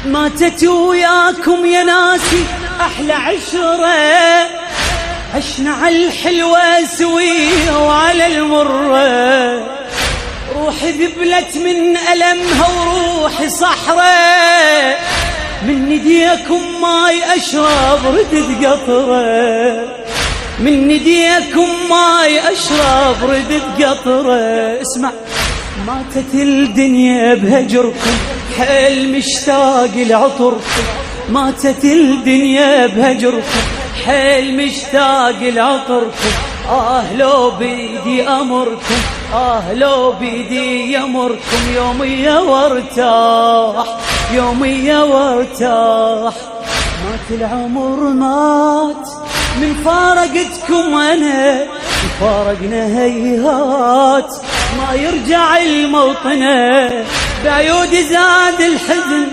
ماتت وياكم يا ناسي أحلى عشرة، عشنا على الحلوة سوية وعلى المرة. روحي ذبلت من ألمها وروحي صحرة، من نديكم ماي أشرب ردت قطرة، من نديكم ماي أشرب ردت قطرة. اسمع، ماتت الدنيا بهجركم حيل مشتاق لعطركم، ماتت الدنيا بهجركم حيل مشتاق لعطركم. لو بيدي أمركم، لو بيدي يمركم يوميا وارتاح، يوميا وارتاح. مات العمر مات من فارقتكم أنا، فارقنا هيهات ما يرجع الموطنة، بعيودي زاد الحزن